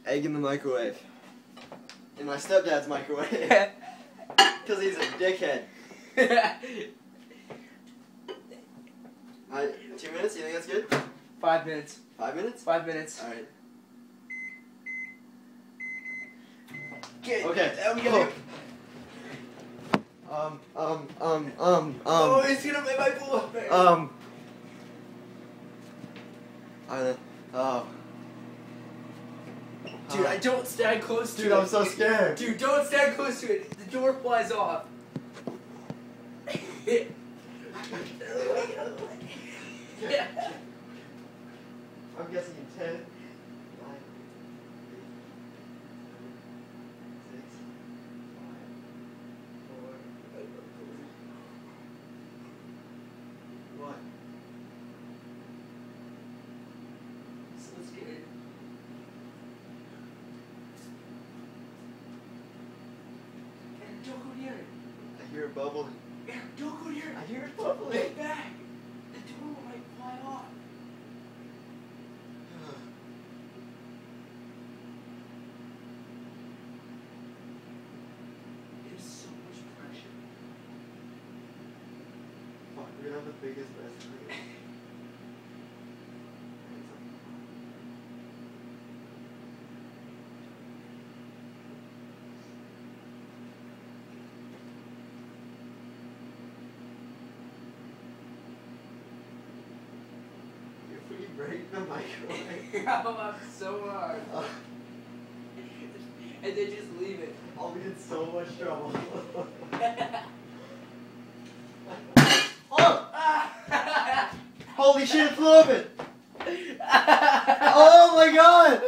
egg in the microwave. In my stepdad's microwave. Because he's a dickhead. 2 minutes? You think that's good? 5 minutes. 5 minutes? 5 minutes. Alright. Okay. There we go. Oh, it's gonna make my pool up there. Dude, I don't stand close to it. Dude, I'm so scared. Dude, don't stand close to it. The door flies off. I'm guessing 10, 9, 8, 6, 5, 4, 1. So scared. And don't go near it. I hear it bubbling. Eric, don't go near it. I hear it bubbling. Get back. The door might fly off. There's so much pressure. Fuck, we're gonna have the biggest mess. If we break the microwave, I'm so hard. And then just leave it. I'll be in so much trouble. Oh! Holy shit, it flew open! Oh my god!